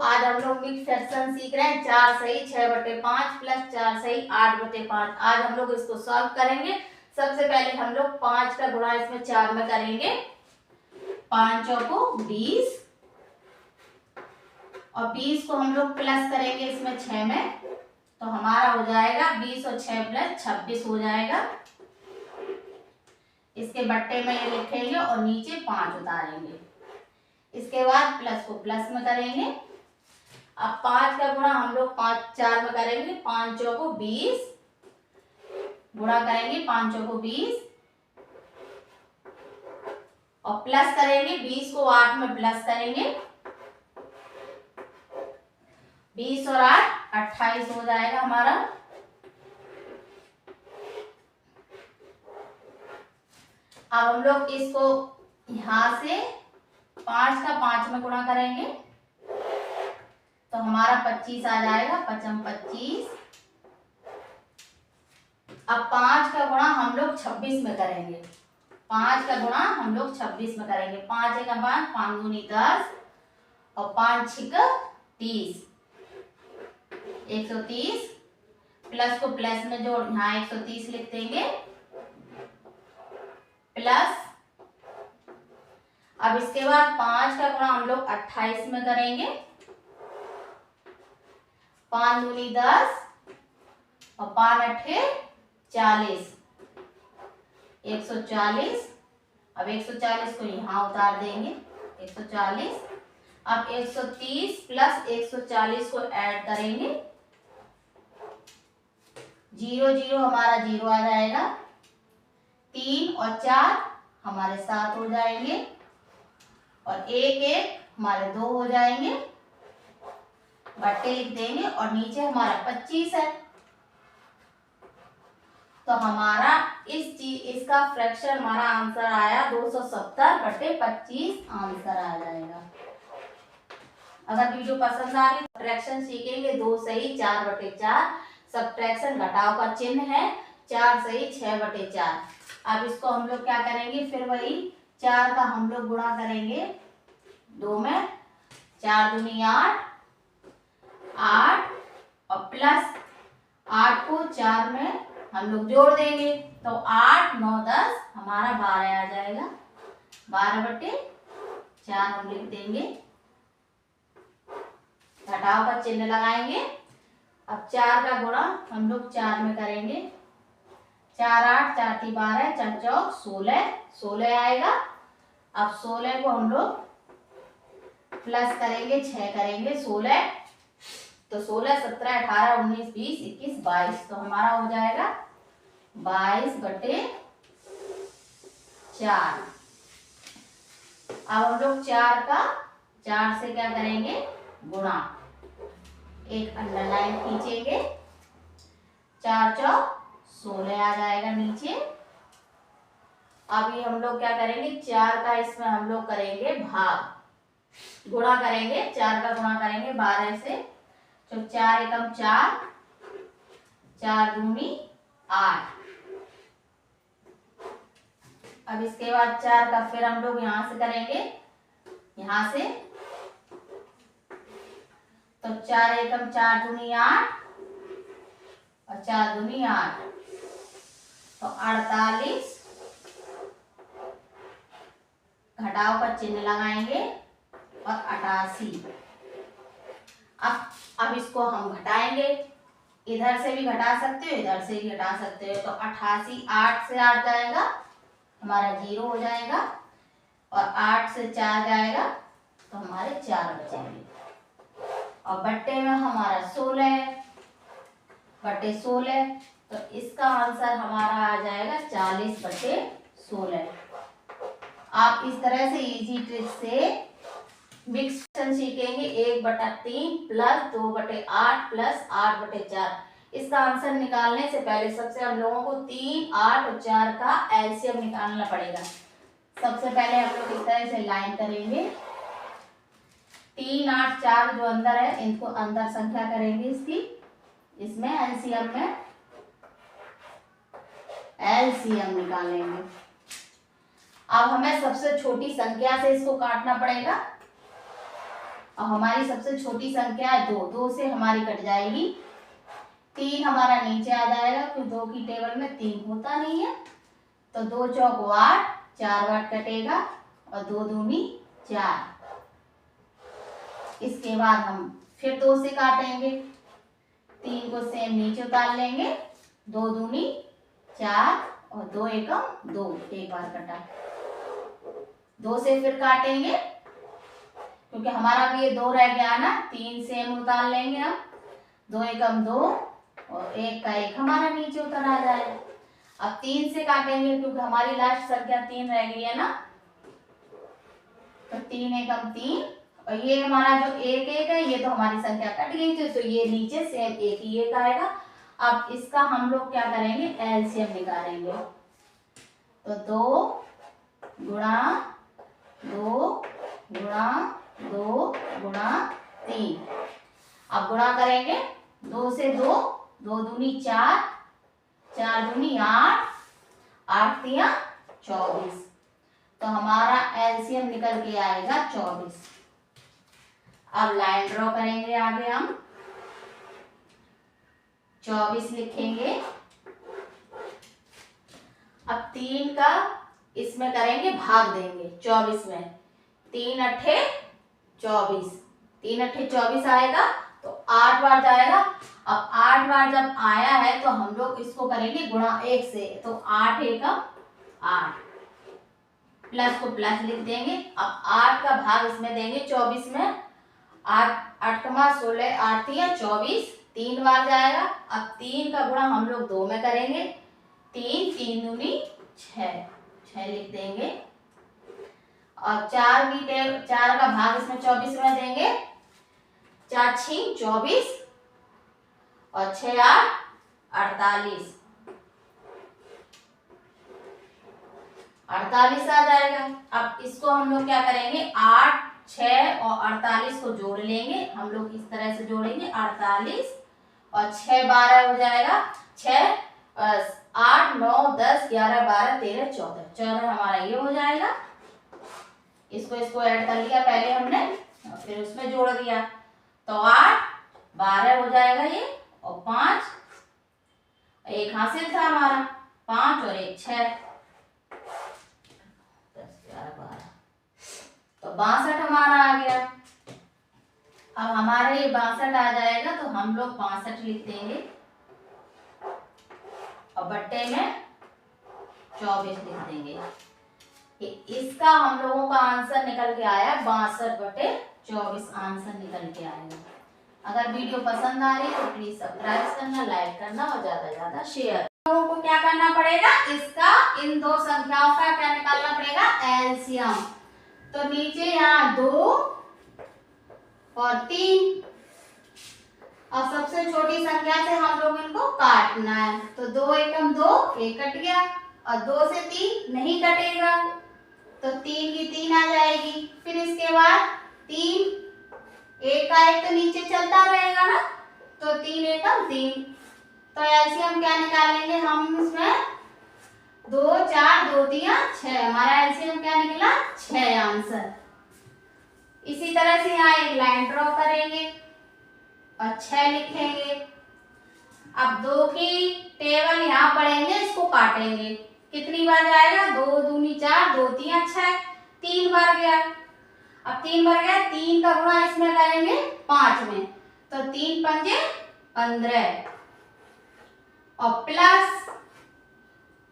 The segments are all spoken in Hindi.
आज हम लोग मिक्स फ्रैक्शन सीख रहे हैं। 4 सही 6/5 प्लस 4 सही 8/5। आज हम लोग इसको सॉल्व करेंगे। सबसे पहले हम लोग 5 का गुणा इसमें 4 में करेंगे। 5 चौको 20 और 20 को हम लोग प्लस करेंगे इसमें 6 में, तो हमारा हो जाएगा 20 और 6 प्लस 26 हो जाएगा। इसके बट्टे में ये लिखेंगे और नीचे 5 उतारेंगे। इसके बाद प्लस को प्लस में करेंगे। अब 5 का गुणा हम लोग 5 4 में करेंगे। 5 चौको 20 गुणा करेंगे 5 चौको 20 और प्लस करेंगे 20 को 8 में प्लस करेंगे। 20 और 8 28 हो जाएगा हमारा। अब हम लोग इसको यहां से 5 का 5 में गुणा करेंगे तो हमारा 25 आ जाएगा। 5 25। अब 5 का गुणा हम लोग 26 में करेंगे। 5 का गुणा हम लोग 26 में करेंगे। 5 एक 5 5 दूनी 10 और 5 छिक 30 130। प्लस को प्लस में जोड़ यहाँ 130 लिख देंगे प्लस। अब इसके बाद 5 का गुणा हम लोग 28 में करेंगे। 5 दूनी 10 और 5 अट्ठे 40 140। अब 140 को यहाँ उतार देंगे 140। अब 130 प्लस 140 को ऐड करेंगे। 0 0 हमारा 0 आ जाएगा। 3 और 4 हमारे 7 हो जाएंगे और 1 1 हमारे 2 हो जाएंगे। बट्टे लिख देंगे और नीचे हमारा 25 है। तो हमारा इसका फ्रैक्शन हमारा आंसर आया 270/25 आंसर आ जाएगा। अगर वीडियो पसंद आ रही फ्रैक्शन सीखेंगे। 2 सही 4/4। सब्ट्रैक्शन घटाव का चिन्ह है। 4 सही 6/4। अब इसको हम लोग क्या करेंगे, फिर वही 4 का हम लोग गुणा करेंगे 2 में। 4 दूनी 8 8 और प्लस 8 को 4 में हम लोग जोड़ देंगे तो 8 9 10 हमारा 12 आ जाएगा। 12/4 हम लिख देंगे। घटाव का चिन्ह लगाएंगे। अब 4 का गुणा हम लोग 4 में करेंगे। 4 8 4 3 12 4 चौक 16 16 आएगा। अब 16 को हम लोग प्लस करेंगे 6 करेंगे 16 तो 16 17 18 19 20 21 22 तो हमारा हो जाएगा 22/4। अब हम लोग 4 का 4 से क्या करेंगे, गुणा। एक अंडरलाइन खींचेंगे। 4 चौक 16 आ जाएगा नीचे। अभी हम लोग क्या करेंगे, 4 का इसमें हम लोग करेंगे भाग, गुणा करेंगे। 4 का गुणा करेंगे 12 से तो 4 एकम 4 4 दूनी 8। अब इसके बाद 4 का फिर हम लोग यहां से करेंगे, यहां से तो 4 एकम 4 दूनी 8 और 4 दूनी 8 तो 48। घटाव का चिन्ह लगाएंगे और 88। अब इसको हम घटाएंगे। इधर से भी घटा सकते हो, इधर से भी घटा सकते हो। तो 88 8 से 8 जाएगा हमारा 0 हो जाएगा और 8 से 4 जाएगा तो हमारे 4 बचेंगे। और बट्टे में हमारा 16 है, बट्टे 16 तो इसका आंसर हमारा आ जाएगा 40/16। आप इस तरह से इजी ट्रिक से मिक्स फ्रैक्शन सीखेंगे। 1/3 प्लस 2/8 प्लस 8/4। इसका आंसर निकालने से पहले सबसे हम लोगों को 3 8 और 4 का एलसीएम निकालना पड़ेगा। सबसे पहले हम लोग इस तरह से लाइन करेंगे। 3 8 4 जो अंदर है इनको अंदर संख्या करेंगे इसकी, इसमें एलसीएम में एलसीएम निकालेंगे। अब हमें सबसे छोटी संख्या से इसको काटना पड़ेगा अब हमारी सबसे छोटी संख्या है 2, 2 से हमारी कट जाएगी 3, हमारा नीचे आ जाएगा क्योंकि 2 की टेबल में 3 होता नहीं है। तो 2 चौक 8, 4 8 कटेगा और 2 दूनी 4। इसके बाद हम फिर 2 से काटेंगे, 3 को सेम नीचे उतार लेंगे, 2 दूनी 4 और 2 एकम 2, एक बार कटा। 2 से फिर काटेंगे क्योंकि हमारा भी ये 2 रह गया ना, 3 सेम उतार लेंगे हम, 2 एकम 2 और 1 का 1 हमारा नीचे उतर आ जाएगा। अब 3 से काटेंगे क्योंकि हमारी लास्ट संख्या 3 रह गई है ना, तो 3 एकम 3 और ये हमारा जो 1 1 है ये तो हमारी संख्या कट गई थी, तो ये नीचे सेम 1 ही 1 आएगा। अब इसका हम लोग क्या करेंगे, एलसीएम निकालेंगे। तो 2 गुणा 2 गुणा 2 गुणा 3। अब गुणा करेंगे, 2 से 2, 2 दूनी 4, 4 दूनी 8, 8 तिया 24। तो हमारा एलसीएम निकल के आएगा 24। अब लाइन ड्रॉ करेंगे आगे हम, 24 लिखेंगे। अब 3 का इसमें करेंगे भाग देंगे 24 में, 3 अट्ठे 24, 3 अट्ठे 24 आएगा तो 8 बार जाएगा। अब 8 बार जब आया है तो हम लोग इसको करेंगे गुणा 1 से, तो 8 एकम 8, प्लस को प्लस लिख देंगे। अब 8 का भाग इसमें देंगे 24 में, 8 8 16, 8 तिया 24, 3 बार जाएगा। अब 3 का गुणा हम लोग 2 में करेंगे, 3 3 दूनी 6, 6 लिख देंगे। और 4 का भाग इसमें 24 में देंगे, 4 6 24 और 6 8 48, 48 आ जाएगा। अब इसको हम लोग क्या करेंगे, 8 6 और 48 को जोड़ लेंगे, हम लोग इस तरह से जोड़ेंगे 48 और 6 12 हो जाएगा, 6 8 9 10 11 12 13 14, 14 हमारा ये हो जाएगा। इसको ऐड कर लिया पहले हमने, फिर उसमें जोड़ दिया, तो 8 12 हो जाएगा ये, और 5 एक हासिल था हमारा, 5 और 1 6, 10 11 12, तो 62 हमारा आ गया। अब हमारा ये 62 आ जाएगा तो हम लोग 65 लिख देंगे और बट्टे में 24 लिख देंगे। इसका हम लोगों का आंसर निकल के आया 62/24 आंसर निकल के आएगा। अगर वीडियो पसंद आ रही तो प्लीज सब्सक्राइब करना, लाइक करना और ज्यादा से ज्यादा शेयर। लोगों को क्या करना पड़ेगा, इसका इन दो संख्याओं का क्या निकालना पड़ेगा, एलसीएम। तो नीचे यहाँ 2 और 3 और सबसे छोटी संख्या से हम लोग इनको काटना है। तो 2 एकम 2, 1 कट गया, और 2 से 3 नहीं कटेगा तो 3 की 3 आ जाएगी। फिर इसके बाद 3, 1 का 1 तो नीचे चलता रहेगा ना, तो 3 एकम 3। तो एलसीएम क्या निकालेंगे हम इसमें, 2 4 2 3 6, हमारा एलसीएम क्या निकला 6 आंसर। इसी तरह से यहाँ एक लाइन ड्रॉ करेंगे और 6 लिखेंगे। अब 2 की टेबल यहाँ पढ़ेंगे, इसको काटेंगे, कितनी बार जाएगा, 2 दूनी 4, 2 3 6, 3 बार गया। अब 3 बार गया, 3 का गुणा इसमें करेंगे 5 में, तो 3 पंजे 15 और प्लस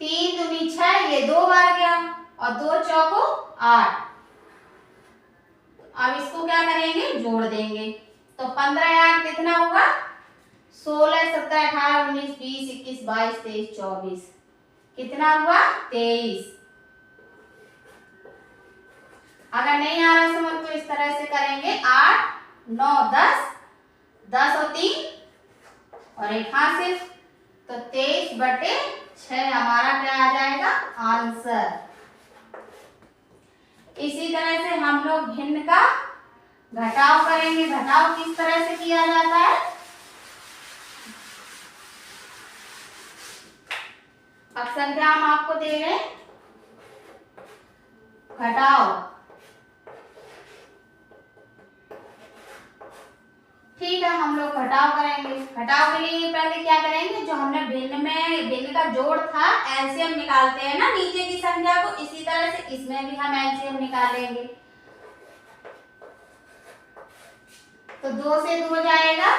3 दूनी 6, ये 2 बार गया, और 2 चौको 8। अब इसको क्या करेंगे, जोड़ देंगे, तो 15 8 कितना हुआ, 16 17 18 19 20 21 22 23 24, कितना हुआ 23। अगर नहीं आ रहा समझ तो इस तरह से करेंगे, 8 9 10, 10 और 3 और 1 हासिल, तो 23/6 हमारा क्या आ जाएगा आंसर। इसी तरह से हम लोग भिन्न का घटाव करेंगे। घटाव किस तरह से किया जाता है, अब संख्या हम आपको दे रहे हैं, घटाव ठीक है, हम लोग घटाव करेंगे। घटाव के लिए पहले क्या करेंगे, जो हमने भिन्न का जोड़ था एलसीएम निकालते हैं ना नीचे की संख्या को, इसी तरह से इसमें भी हम एलसीएम निकालेंगे। तो 2 से 2 जाएगा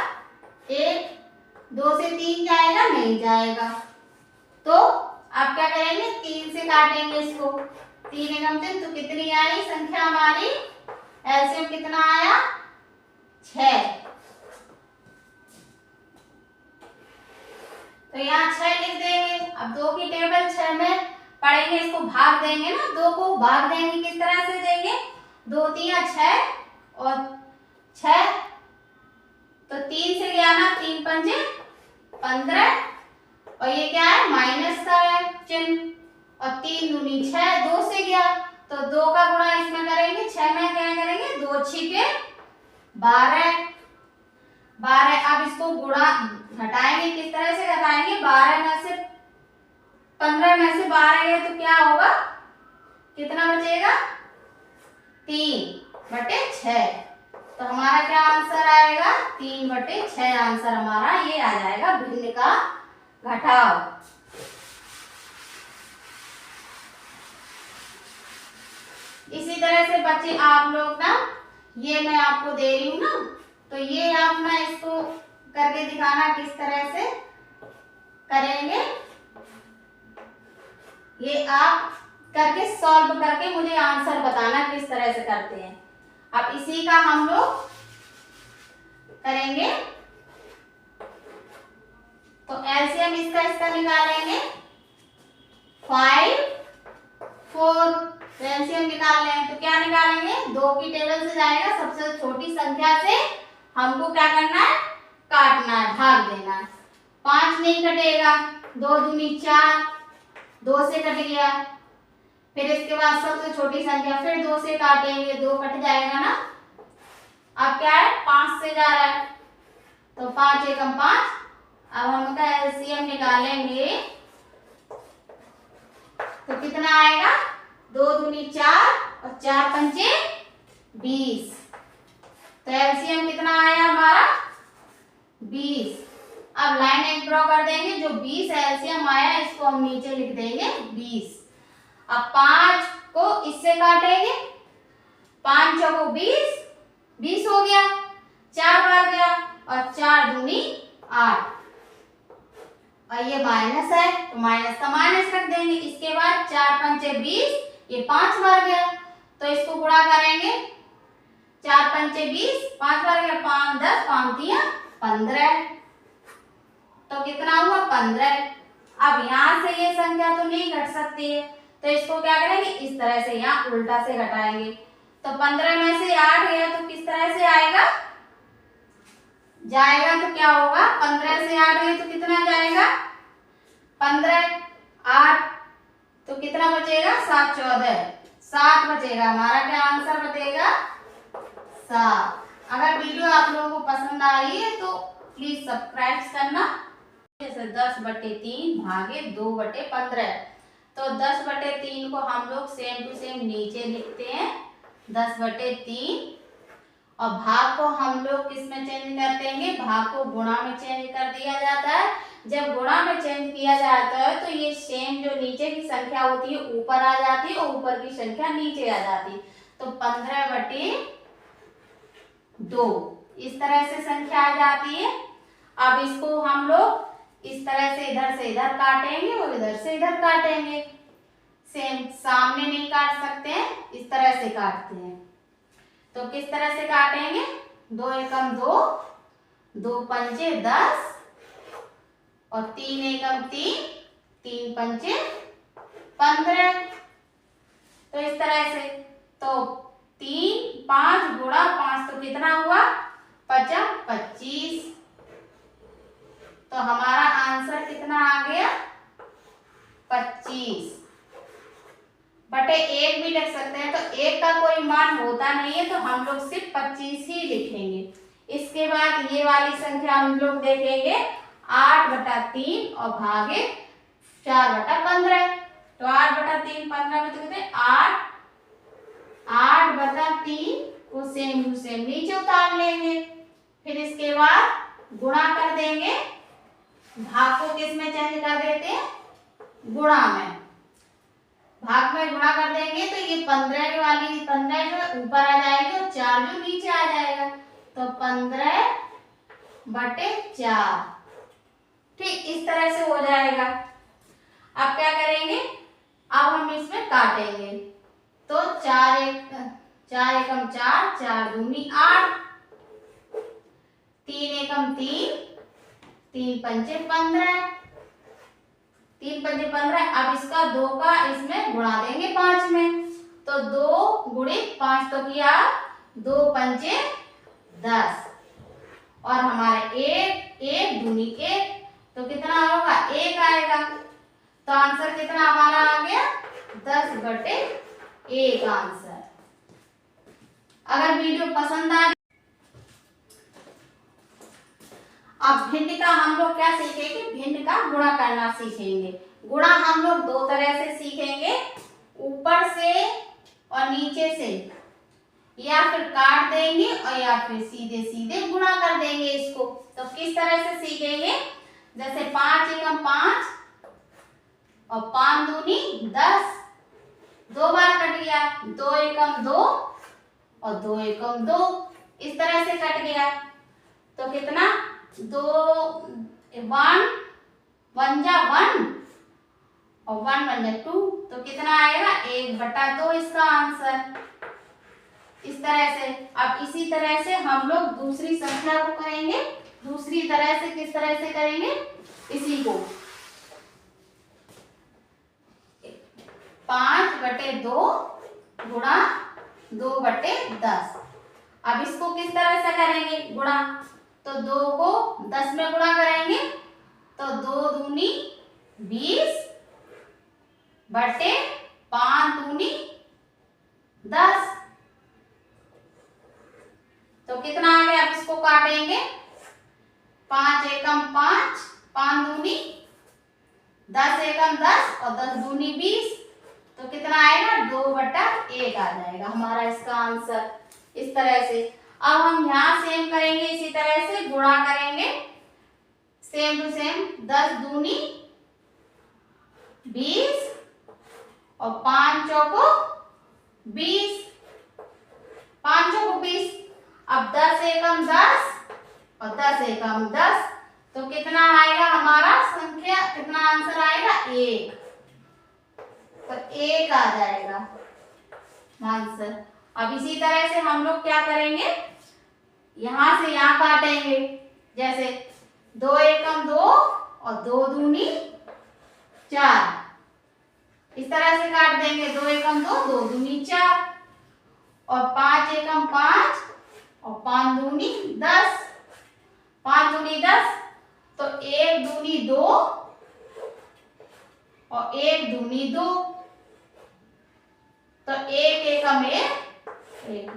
1, 2 से 3 जाएगा नहीं जाएगा, तो आप क्या करेंगे 3 से काटेंगे इसको। 3 एकम 3, तो कितनी आई संख्या हमारी, एलसीएम कितना आया 6। तो यहाँ 6 लिख देंगे। अब 2 की टेबल 6 में पढ़ेंगे, इसको भाग देंगे ना, 2 को भाग देंगे, किस तरह से देंगे, 2 3 6 और 6, तो 3 से गया ना, 3 पंजे 15, और ये क्या है माइनस का है चिन्ह, और 3 दूनी 6, 2 से गया तो 2 का गुणा इसमें करेंगे, 6 में क्या करेंगे 2 छिके 12। अब इसको गुणा घटाएंगे, किस तरह से घटाएंगे, 12 में से 15 में से 12 गए तो क्या होगा, कितना बचेगा 3/6। तो हमारा क्या आंसर आएगा 3/6 आंसर हमारा ये आ जाएगा भिन्न का घटाव। इसी तरह से बच्चे आप लोग ना, ये मैं आपको दे रही हूँ ना, तो ये आप ना इसको करके दिखाना किस तरह से करेंगे, ये आप करके सॉल्व करके मुझे आंसर बताना किस तरह से करते हैं। अब इसी का हम लोग करेंगे, तो एलसीएम इसका निकालेंगे 5 4, तो एलसीएम निकाल लें, तो क्या निकालेंगे 2 की टेबल से जाएगा, सबसे छोटी संख्या से हमको क्या करना है, काटना है, भाग देना है। 5 नहीं कटेगा, 2 दूनी 4, 2 से कट गया, फिर इसके बाद सबसे छोटी संख्या फिर 2 से काटेंगे, 2 कट जाएगा ना। अब क्या है 5 से जा रहा है, तो 5 एकम 5। अब हम इसका एलसीएम निकालेंगे, तो कितना आएगा 2 दूनी 4 और 4 पंचे 20, तो एलसीएम कितना आया हमारा 20। अब लाइन एक ड्रॉ कर देंगे, जो 20 एलसीएम आया इसको हम नीचे लिख देंगे 20। अब 5 को इससे काटेंगे, 5 चौको 20, 20 हो गया, 4 बार गया, और 4 दूनी 8, और ये माइनस है तो माइनस का माइनस रख देंगे। इसके बाद 4 पंचे 20, ये 5 बार गया, तो इसको गुणा करेंगे, 4 पंचे 20, 5 बार गया, 5 10, 5 3 15, तो कितना हुआ 15। अब यहाँ से ये संख्या तो नहीं घट सकती है, तो इसको क्या करेंगे इस तरह से यहाँ उल्टा से घटाएंगे, तो 15 में से 8 गया तो किस तरह से आएगा जाएगा, तो क्या होगा 15 से 8 गए तो कितना जाएगा 15 8, तो कितना बचेगा 7 14, 7 बचेगा हमारा, क्या आंसर बचेगा 7। अगर वीडियो आप लोगों को पसंद आ रही है तो प्लीज सब्सक्राइब करना। जैसे 10/3 भागे 2/15, तो 10/3 को हम लोग सेम टू सेम नीचे लिखते हैं 10/3, और भाग को हम लोग किस में चेंज कर देंगे, भाग को गुणा में चेंज कर दिया जाता है। जब गुणा में चेंज किया जाता है तो ये सेम जो नीचे की संख्या होती है ऊपर आ जाती है और ऊपर की संख्या नीचे आ जाती है, तो 15/2 इस तरह से संख्या आ जाती है। अब इसको हम लोग इस तरह से इधर काटेंगे और इधर से इधर काटेंगे, सेम सामने नहीं काट सकते हैं, इस तरह से काटते हैं। तो किस तरह से काटेंगे, 2 एकम 2, 2 पंचे 10, और 3 एकम 3, 3 पंचे 15, तो इस तरह से, तो 3 5 गुणा 5 तो कितना हुआ 25, तो हमारा आंसर कितना आ गया 25/1 भी लिख सकते हैं, तो 1 का कोई मान होता नहीं है तो हम लोग सिर्फ 25 ही लिखेंगे। इसके बाद ये वाली संख्या हम लोग देखेंगे 8/3 और भागे 4/15, तो 8/3 15 में तो कहते हैं 8/3 को सेम टू सेम नीचे उतार लेंगे, फिर इसके बाद गुणा कर देंगे, भाग को किस में चेंज कर देते हैं, गुणा में। भाग में गुणा कर देंगे तो ये 15 वाली 15 जो ऊपर आ जाएगी और 4 जो नीचे आ जाएगा, तो 15/4। ठीक इस तरह से हो जाएगा। अब क्या करेंगे, अब हम इसमें काटेंगे, तो 4 एकम 4, 4 दूनी 8, 3 एकम 3, 3 पंचे 15, 3 पंचे 15। अब इसका 2 का इसमें गुणा देंगे 5 में, तो 2 गुणित 5 तो किया 2 पंचे 10, और हमारे 1 दूनी 1, तो कितना होगा 1 आएगा। तो आंसर कितना हमारा आ गया 10/1 आंसर। अगर वीडियो पसंद आ, अब भिन्न का हम लोग क्या सीखेंगे, भिन्न का गुणा करना सीखेंगे। गुणा हम लोग 2 तरह से सीखेंगे, ऊपर से और नीचे से, या फिर काट देंगे और या फिर सीधे सीधे गुणा कर देंगे इसको। तो किस तरह से सीखेंगे, जैसे 5 एकम 5 और 5 दूनी 10, 2 बार कट गया, 2 एकम 2 और 2 एकम 2, इस तरह से कट गया। तो कितना 2 1 1 जा 1 और 1 1 जा 2, तो कितना आएगा 1/2 इसका आंसर। इस तरह से। अब इसी तरह से हम लोग दूसरी संख्या को करेंगे, दूसरी तरह से। किस तरह से करेंगे, इसी को 5/2 गुणा 2/10। अब इसको किस तरह से करेंगे गुणा, तो 2 को 10 में गुणा करेंगे, तो 2 दूनी 20 बटे 5 दूनी 10, तो कितना आ गया। अब इसको काटेंगे, 5 एकम 5, 5 दूनी 10 एकम 10 और 10 दूनी 20, तो कितना आएगा 2/1 आ जाएगा हमारा इसका आंसर। इस तरह से। अब हम यहाँ सेम करेंगे, इसी तरह से गुणा करेंगे, सेम टू सेम। 10 दूनी 20 और 5 चौको 20, 5 चौको 20। अब 10 एकम 10 और 10 एकम 10, तो कितना आएगा हमारा संख्या, कितना आंसर आएगा 1, तो 1 आ जाएगा आंसर। अब इसी तरह से हम लोग क्या करेंगे, यहां से यहां काटेंगे, जैसे 2 एकम 2 और 2 दूनी 4, इस तरह से काट देंगे। 2 एकम 2, 2 दूनी 4 और 5 एकम 5 और 5 दूनी 10, 5 दूनी 10, तो 1 दूनी 2 और 1 दूनी 2, तो 1 एकम 1,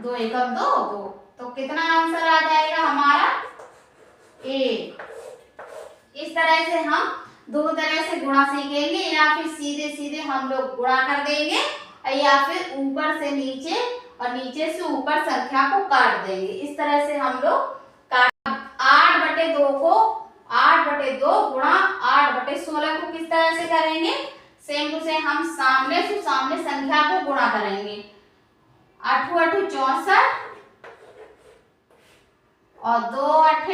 2 एकम 2, 2, तो कितना आंसर आ जाएगा हमारा 1। इस तरह से हम 2 तरह से गुणा सीखेंगे, या फिर सीधे सीधे हम लोग गुणा कर देंगे, या फिर ऊपर से नीचे और नीचे से ऊपर संख्या को काट देंगे। इस तरह से हम लोग 8/2 को 8/2 गुणा 8/16 को किस तरह से करेंगे, सेम टू सेम। हम सामने से सामने संख्या को गुणा करेंगे, 8 8 64 और 2 8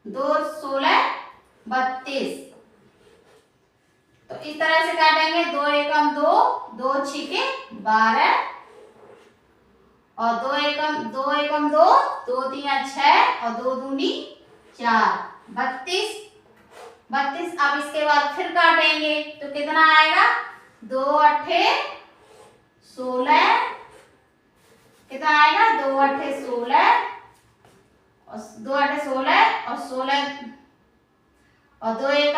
2 16 32, तो इस तरह से काटेंगे। 2 एकम 2, 2 छिके 12 और 2 एकम 2, 2 3 6 और 2 दूनी 4, 32। अब इसके बाद फिर काटेंगे, तो कितना आएगा 2 8 16, कितना आएगा 2 8 16 और 2 8 16 और 16 और 2 एकम